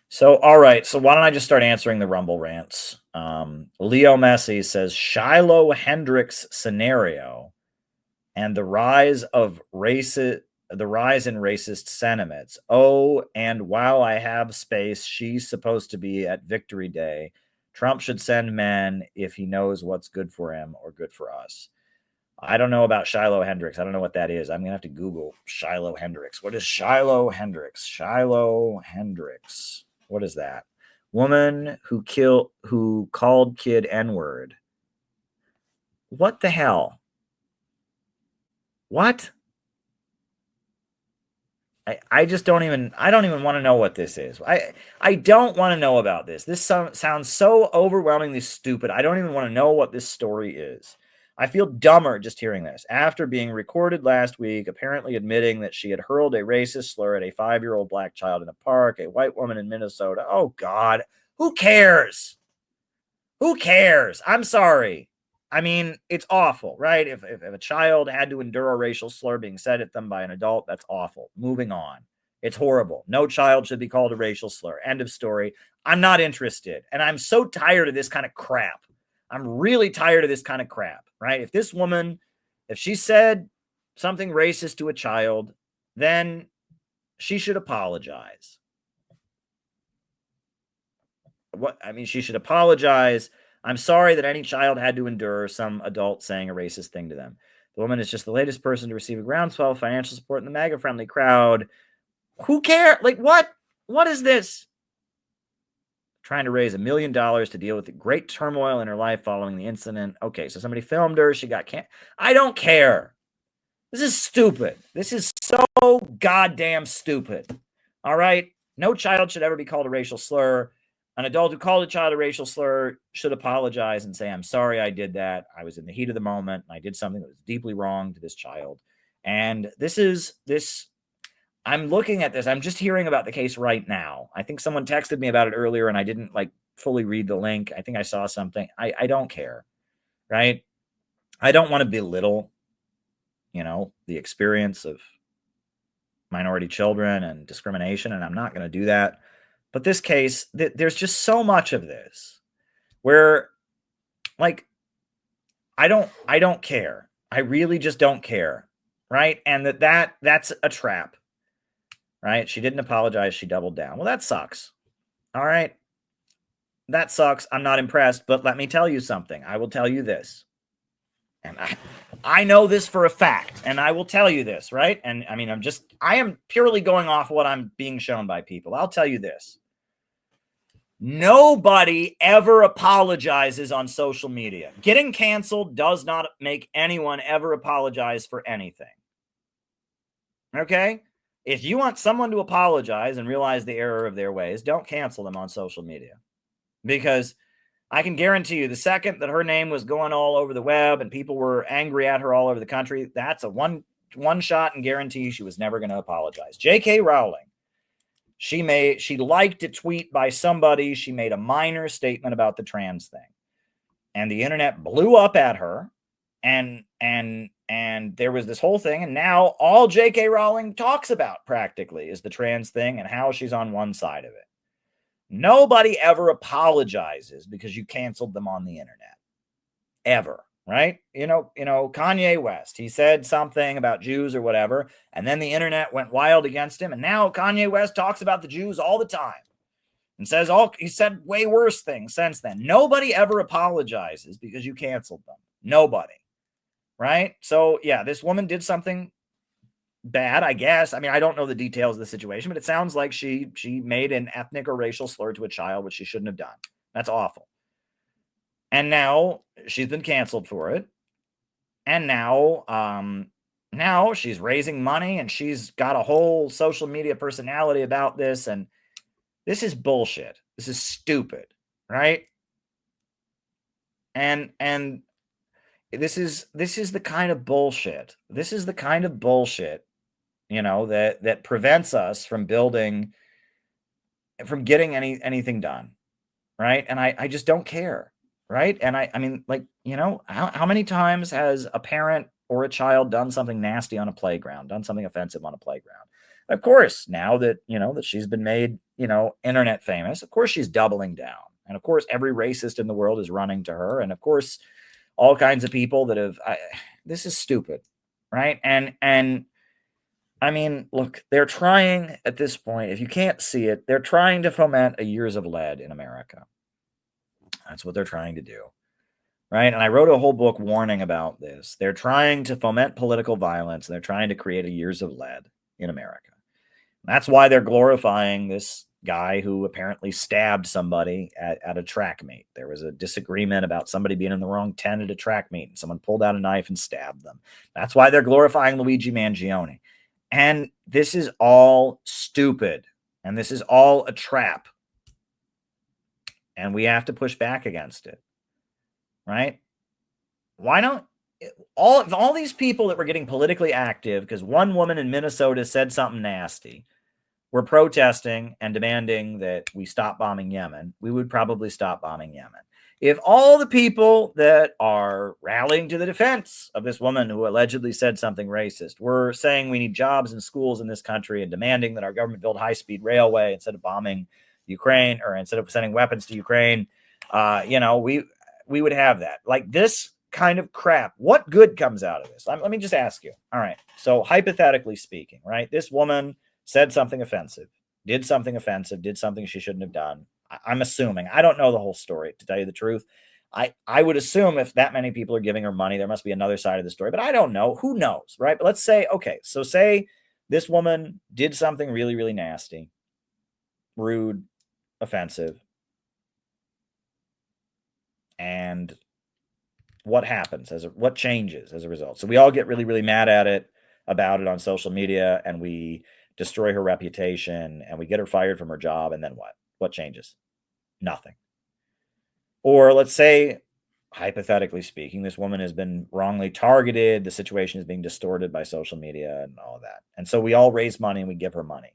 So, all right. So why don't I just start answering the Rumble rants? Leo Messi says Shiloh Hendricks scenario and the rise in racist sentiments. Oh, and while I have space, she's supposed to be at Victory Day. Trump should send men if he knows what's good for him or good for us. I don't know about Shiloh Hendricks. I don't know what that is. I'm gonna have to Google Shiloh Hendricks. What is Shiloh Hendricks? Shiloh Hendricks. What is that? Woman who called kid N-word. What the hell? What? I just don't even want to know what this is. I don't want to know about this. This sounds so overwhelmingly stupid. I don't even want to know what this story is. I feel dumber just hearing this. After being recorded last week, apparently admitting that she had hurled a racist slur at a 5-year-old black child in a park, a white woman in Minnesota. Oh God, who cares? Who cares? I'm sorry. I mean, it's awful, right? If a child had to endure a racial slur being said at them by an adult, that's awful. Moving on. It's horrible. No child should be called a racial slur. End of story. I'm not interested. And I'm so tired of this kind of crap. I'm really tired of this kind of crap, right? If this woman, if she said something racist to a child, then she should apologize. She should apologize. I'm sorry that any child had to endure some adult saying a racist thing to them. The woman is just the latest person to receive a groundswell of financial support in the MAGA-friendly crowd. Who cares? Like, what? What is this? Trying to raise $1 million to deal with the great turmoil in her life following the incident. Okay, so somebody filmed her. She got canceled. I don't care. This is stupid. This is so goddamn stupid. All right? No child should ever be called a racial slur. An adult who called a child a racial slur should apologize and say, I'm sorry I did that. I was in the heat of the moment and I did something that was deeply wrong to this child. And I'm looking at this. I'm just hearing about the case right now. I think someone texted me about it earlier and I didn't fully read the link. I think I saw something. I don't care, right? I don't want to belittle, the experience of minority children and discrimination, and I'm not going to do that. But this case, there's just so much of this where, I don't care. I really just don't care, right? And that's a trap, right? She didn't apologize. She doubled down. Well, that sucks. All right. That sucks. I'm not impressed, but let me tell you something. I will tell you this. And I know this for a fact, and I will tell you this, right? And I am purely going off what I'm being shown by people. I'll tell you this. Nobody ever apologizes on social media. Getting canceled does not make anyone ever apologize for anything. Okay? If you want someone to apologize and realize the error of their ways, don't cancel them on social media. Because I can guarantee you the second that her name was going all over the web and people were angry at her all over the country, that's a one shot and guarantee she was never going to apologize. J.K. Rowling, she liked a tweet by somebody. She made a minor statement about the trans thing. And the internet blew up at her. And there was this whole thing. And now all J.K. Rowling talks about practically is the trans thing and how she's on one side of it. Nobody ever apologizes because you canceled them on the internet. Ever, right? Kanye West, he said something about Jews or whatever, and then the internet went wild against him, and now Kanye West talks about the Jews all the time and he said way worse things since then. Nobody ever apologizes because you canceled them. Nobody, right? So yeah, this woman did something bad, I guess. I don't know the details of the situation, but it sounds like she made an ethnic or racial slur to a child, which she shouldn't have done. That's awful. And now she's been canceled for it. And now she's raising money and she's got a whole social media personality about this. And this is bullshit. This is stupid, right? And this is the kind of bullshit. This is the kind of bullshit that prevents us from getting anything done, right? And I just don't care, right? And how many times has a parent or a child done something nasty on a playground, done something offensive on a playground? Of course, now that, that she's been made, internet famous, of course she's doubling down. And of course, every racist in the world is running to her. And of course, all kinds of people that have, this is stupid, right? And I mean, look, they're trying at this point, if you can't see it, they're trying to foment a years of lead in America. That's what they're trying to do, right? And I wrote a whole book warning about this. They're trying to foment political violence, and they're trying to create a years of lead in America. That's why they're glorifying this guy who apparently stabbed somebody at a track meet. There was a disagreement about somebody being in the wrong tent at a track meet, and someone pulled out a knife and stabbed them. That's why they're glorifying Luigi Mangione. And this is all stupid. And this is all a trap. And we have to push back against it. Right? Why don't all these people that were getting politically active because one woman in Minnesota said something nasty, were protesting and demanding that we stop bombing Yemen, we would probably stop bombing Yemen. If all the people that are rallying to the defense of this woman who allegedly said something racist were saying we need jobs and schools in this country and demanding that our government build high-speed railway instead of bombing Ukraine, or instead of sending weapons to Ukraine, we would have that. Like this kind of crap. What good comes out of this? Let me just ask you. All right. So hypothetically speaking, right, this woman said something offensive, did something she shouldn't have done. I'm assuming. I don't know the whole story, to tell you the truth. I would assume if that many people are giving her money, there must be another side of the story, but I don't know. Who knows, right? But let's say, okay, so say this woman did something really, really nasty, rude, offensive, and what happens? What changes as a result? So we all get really, really mad about it on social media, and we destroy her reputation, and we get her fired from her job, and then what? What changes? Nothing. Or let's say, hypothetically speaking, this woman has been wrongly targeted, the situation is being distorted by social media and all of that. And so we all raise money and we give her money.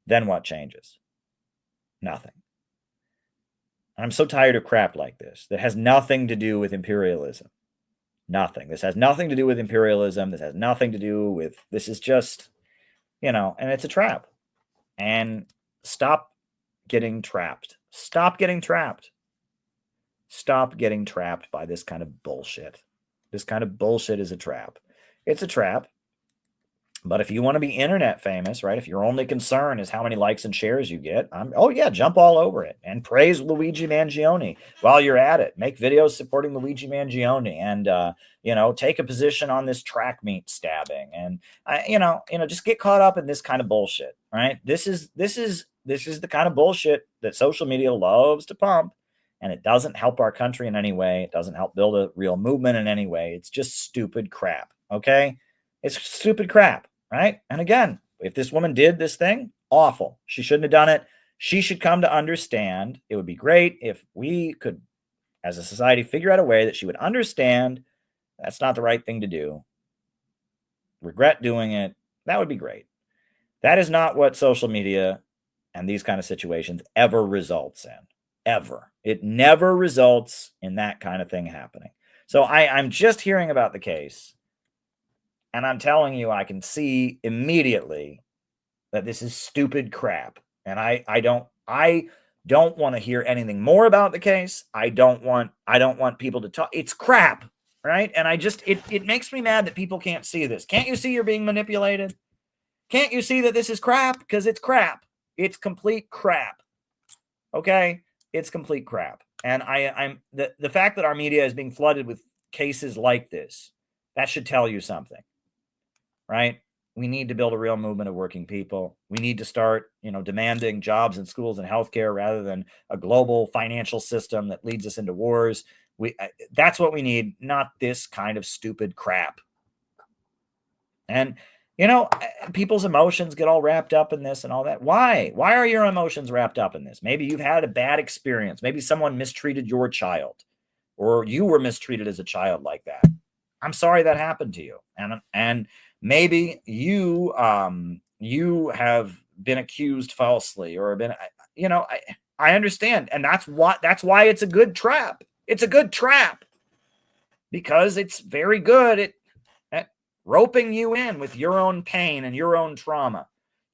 Then what changes? Nothing. I'm so tired of crap like this that has nothing to do with imperialism. Nothing. This has nothing to do with imperialism. This has nothing to do with, this is just, and it's a trap. And stop getting trapped. Stop getting trapped. Stop getting trapped by this kind of bullshit. This kind of bullshit is a trap. It's a trap. But if you want to be internet famous, right, if your only concern is how many likes and shares you get, jump all over it and praise Luigi Mangione while you're at it. Make videos supporting Luigi Mangione and, take a position on this track meet stabbing and, just get caught up in this kind of bullshit, right? This is the kind of bullshit that social media loves to pump, and it doesn't help our country in any way. It doesn't help build a real movement in any way. It's just stupid crap, okay? It's stupid crap, right? And again, if this woman did this thing, awful. She shouldn't have done it. She should come to understand. It would be great if we could, as a society, figure out a way that she would understand that's not the right thing to do. Regret doing it. That would be great. That is not what social media and these kind of situations ever results in. Ever. It never results in that kind of thing happening. So I'm just hearing about the case, and I'm telling you, I can see immediately that this is stupid crap. And I don't want to hear anything more about the case. I don't want people to talk. It's crap, right? And it makes me mad that people can't see this. Can't you see you're being manipulated? Can't you see that this is crap? Because it's crap. It's complete crap. Okay? It's complete crap. And I'm the fact that our media is being flooded with cases like this, that should tell you something. Right? We need to build a real movement of working people. We need to start, demanding jobs and schools and healthcare rather than a global financial system that leads us into wars. That's what we need, not this kind of stupid crap. And, people's emotions get all wrapped up in this and all that. Why? Why are your emotions wrapped up in this? Maybe you've had a bad experience. Maybe someone mistreated your child, or you were mistreated as a child like that. I'm sorry that happened to you. And maybe you have been accused falsely or been, I understand. And that's why it's a good trap. It's a good trap because it's very good at roping you in with your own pain and your own trauma.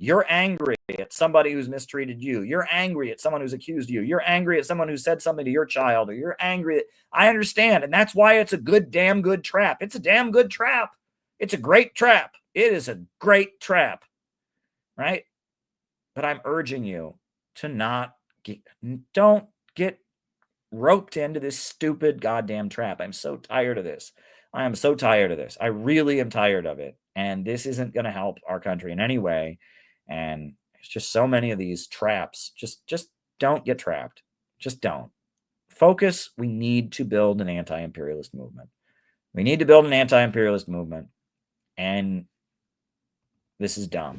You're angry at somebody who's mistreated you. You're angry at someone who's accused you. You're angry at someone who said something to your child, or you're angry. I understand. And that's why it's a damn good trap. It's a damn good trap. It's a great trap. It is a great trap, right? But I'm urging you to don't get roped into this stupid goddamn trap. I'm so tired of this. I am so tired of this. I really am tired of it. And this isn't going to help our country in any way. And it's just so many of these traps. Just don't get trapped. Just don't. Focus. We need to build an anti-imperialist movement. We need to build an anti-imperialist movement. And this is dumb.